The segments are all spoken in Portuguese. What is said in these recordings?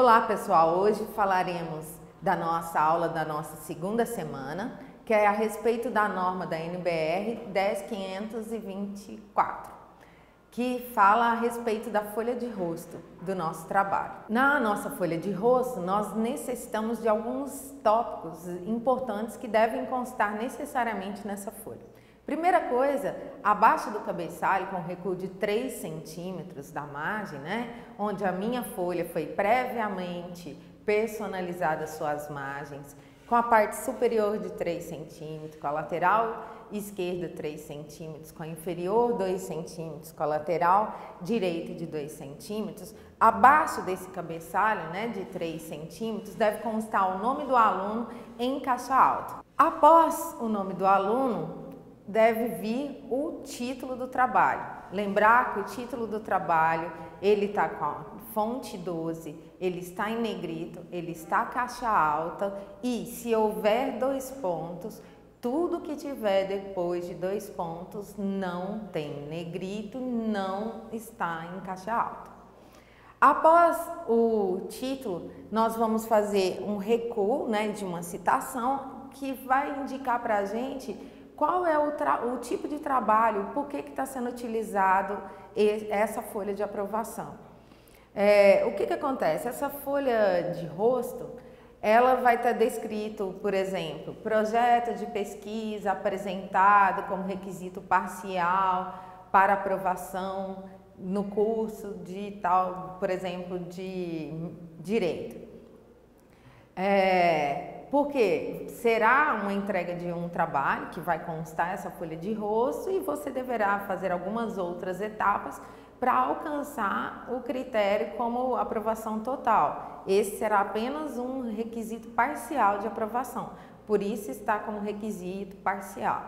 Olá pessoal, hoje falaremos da nossa aula da nossa segunda semana, que é a respeito da norma da NBR 10524, que fala a respeito da folha de rosto do nosso trabalho. Na nossa folha de rosto, nós necessitamos de alguns tópicos importantes que devem constar necessariamente nessa folha. Primeira coisa, abaixo do cabeçalho, com recuo de 3 centímetros da margem, onde a minha folha foi previamente personalizada às suas margens, com a parte superior de 3 centímetros, com a lateral esquerda 3 centímetros, com a inferior 2 centímetros, com a lateral direita de 2 centímetros, abaixo desse cabeçalho, de 3 centímetros, deve constar o nome do aluno em caixa alta. Após o nome do aluno, deve vir o título do trabalho. Lembrar que o título do trabalho, ele está com a fonte 12, ele está em negrito, ele está caixa alta e se houver 2 pontos, tudo que tiver depois de 2 pontos não tem negrito, não está em caixa alta. Após o título, nós vamos fazer um recuo, de uma citação que vai indicar para a gente qual é o tipo de trabalho, por que está sendo utilizado essa folha de aprovação. O que acontece? Essa folha de rosto, ela vai estar descrito, por exemplo, projeto de pesquisa apresentado como requisito parcial para aprovação no curso de tal, por exemplo, de Direito. Porque será uma entrega de um trabalho que vai constar essa folha de rosto e você deverá fazer algumas outras etapas para alcançar o critério como aprovação total. Esse será apenas um requisito parcial de aprovação, por isso está como requisito parcial.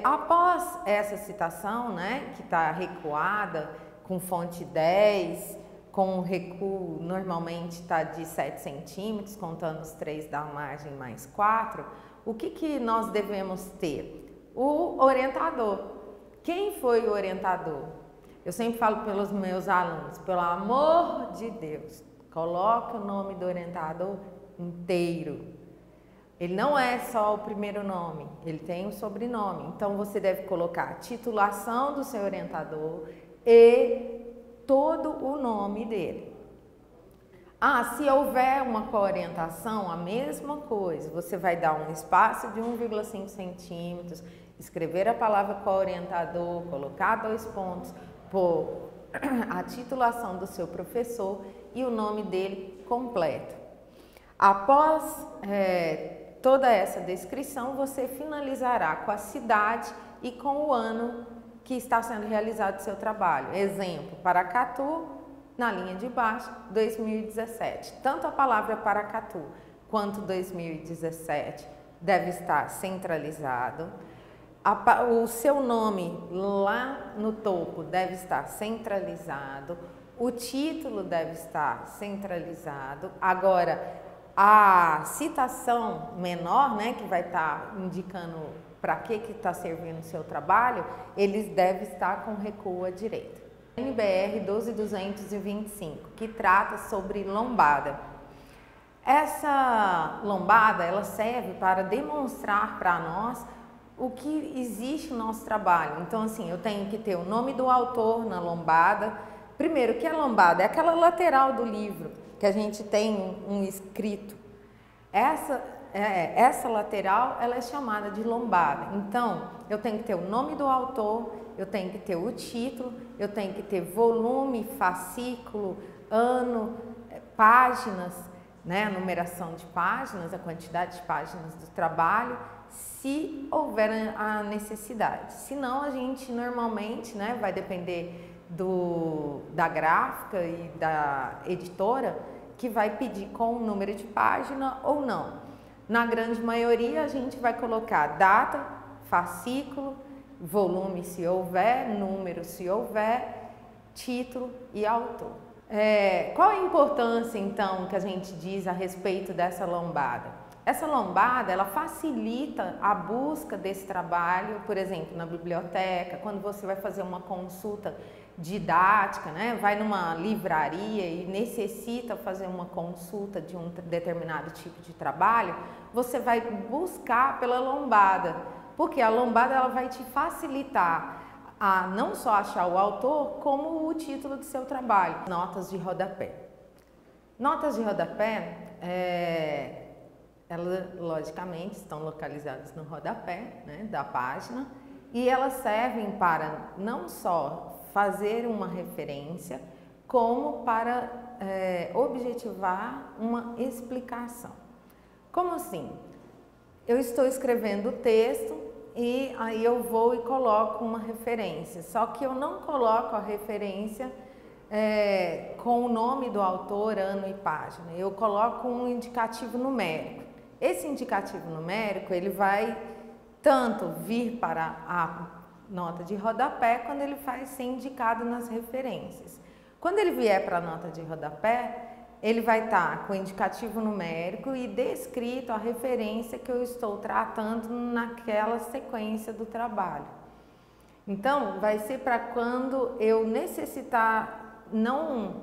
Após essa citação, que está recuada com fonte 10, com o recuo normalmente está de 7 centímetros, contando os 3 da margem mais 4, o que nós devemos ter? O orientador. Quem foi o orientador? Eu sempre falo pelos meus alunos, pelo amor de Deus, coloque o nome do orientador inteiro. Ele não é só o primeiro nome, ele tem um sobrenome. Então você deve colocar a titulação do seu orientador e todo o nome dele. Se houver uma coorientação, a mesma coisa, você vai dar um espaço de 1,5 centímetros, escrever a palavra coorientador, colocar 2 pontos, pôr a titulação do seu professor e o nome dele completo. Após toda essa descrição, você finalizará com a cidade e com o ano que está sendo realizado o seu trabalho. Exemplo, Paracatu, na linha de baixo, 2017. Tanto a palavra Paracatu quanto 2017 deve estar centralizado. O seu nome lá no topo deve estar centralizado. O título deve estar centralizado. Agora, a citação menor, que vai estar indicando para que está servindo o seu trabalho, eles devem estar com recuo à direita. NBR 12225, que trata sobre lombada. Essa lombada, ela serve para demonstrar para nós o que existe no nosso trabalho. Então, assim, eu tenho que ter o nome do autor na lombada. Primeiro, o que é lombada? É aquela lateral do livro, que a gente tem um escrito. Essa lateral, ela é chamada de lombada. Então, eu tenho que ter o nome do autor, eu tenho que ter o título, eu tenho que ter volume, fascículo, ano, páginas, a numeração de páginas, a quantidade de páginas do trabalho, se houver a necessidade. Senão, a gente normalmente, vai depender da gráfica e da editora, que vai pedir com o número de página ou não. Na grande maioria, a gente vai colocar data, fascículo, volume se houver, número se houver, título e autor. Qual a importância, então, que a gente diz a respeito dessa lombada? Essa lombada, ela facilita a busca desse trabalho, por exemplo, na biblioteca, quando você vai fazer uma consulta didática, né? Vai numa livraria e necessita fazer uma consulta de um determinado tipo de trabalho, você vai buscar pela lombada, porque a lombada ela vai te facilitar a não só achar o autor, como o título do seu trabalho. Notas de rodapé. Notas de rodapé, elas logicamente estão localizadas no rodapé, né, da página, e elas servem para não só fazer uma referência, como para objetivar uma explicação. Como assim? Eu estou escrevendo o texto e aí eu vou e coloco uma referência, só que eu não coloco a referência com o nome do autor, ano e página, eu coloco um indicativo numérico. Esse indicativo numérico, ele vai tanto vir para a nota de rodapé, quando ele vai ser indicado nas referências. Quando ele vier para a nota de rodapé, ele vai estar com o indicativo numérico e descrito a referência que eu estou tratando naquela sequência do trabalho. Então, vai ser para quando eu necessitar não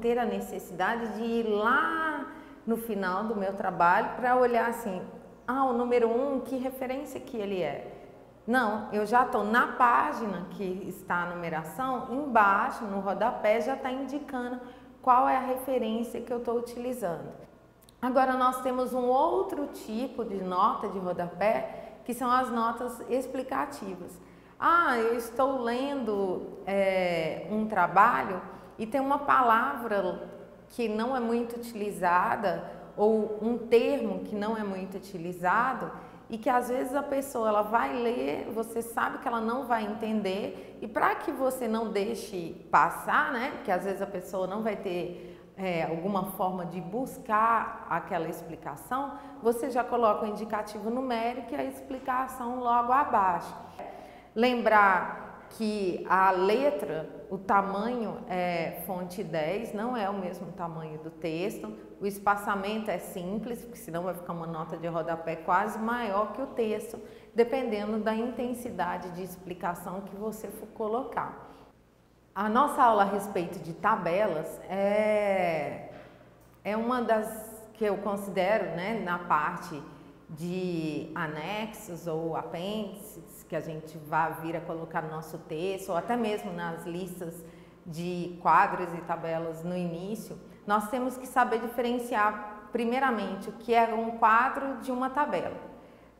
ter a necessidade de ir lá no final do meu trabalho para olhar assim, o número 1, que referência que ele é? Não, eu já estou na página que está a numeração, embaixo, no rodapé, já está indicando qual é a referência que eu estou utilizando. Agora nós temos um outro tipo de nota de rodapé, que são as notas explicativas. Eu estou lendo um trabalho e tem uma palavra que não é muito utilizada ou um termo que não é muito utilizado e que às vezes a pessoa ela vai ler, você sabe que ela não vai entender e para que você não deixe passar, né? Porque às vezes a pessoa não vai ter alguma forma de buscar aquela explicação, você já coloca o indicativo numérico e a explicação logo abaixo. Lembrar que a letra, o tamanho é fonte 10, não é o mesmo tamanho do texto. O espaçamento é simples, porque senão vai ficar uma nota de rodapé quase maior que o texto, dependendo da intensidade de explicação que você for colocar. A nossa aula a respeito de tabelas é uma das que eu considero, né, na parte de anexos ou apêndices, que a gente vai vir a colocar no nosso texto, ou até mesmo nas listas de quadros e tabelas no início, nós temos que saber diferenciar, primeiramente, o que é um quadro de uma tabela.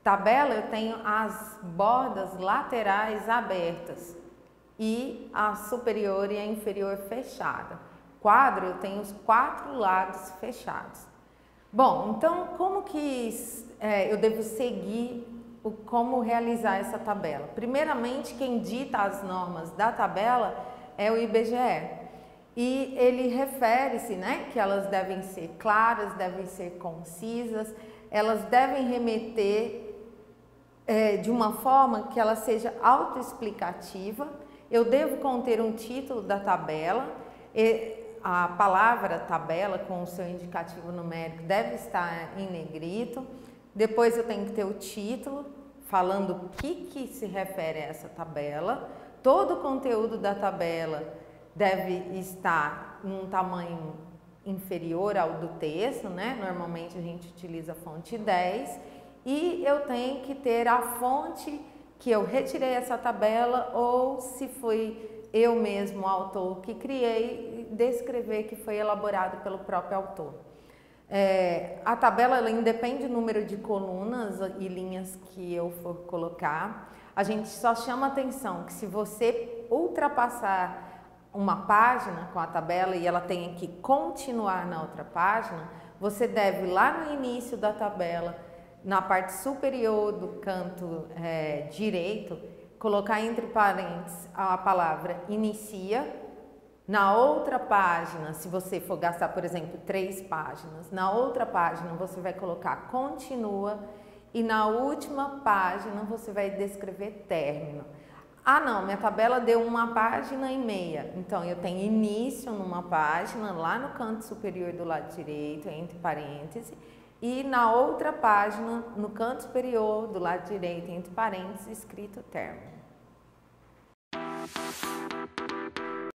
Tabela, eu tenho as bordas laterais abertas e a superior e a inferior fechada. Quadro, eu tenho os 4 lados fechados. Bom, então como que eu devo seguir como realizar essa tabela? Primeiramente, quem dita as normas da tabela é o IBGE. E ele refere-se, né, que elas devem ser claras, devem ser concisas, elas devem remeter de uma forma que ela seja autoexplicativa. Eu devo conter um título da tabela, a palavra tabela com o seu indicativo numérico deve estar em negrito. Depois eu tenho que ter o título, falando o que se refere a essa tabela. Todo o conteúdo da tabela deve estar em um tamanho inferior ao do texto, né? Normalmente a gente utiliza a fonte 10. E eu tenho que ter a fonte que eu retirei essa tabela ou se foi eu mesmo, o autor, que criei, descrever que foi elaborado pelo próprio autor. A tabela ela independe do número de colunas e linhas que eu for colocar. A gente só chama atenção que se você ultrapassar uma página com a tabela e ela tenha que continuar na outra página, você deve lá no início da tabela, na parte superior do canto direito, colocar entre parênteses a palavra inicia. Na outra página, se você for gastar, por exemplo, 3 páginas, na outra página você vai colocar continua e na última página você vai descrever término. Não, minha tabela deu 1,5 páginas, então eu tenho início numa página, lá no canto superior do lado direito, entre parênteses, e na outra página, no canto superior, do lado direito, entre parênteses, escrito término.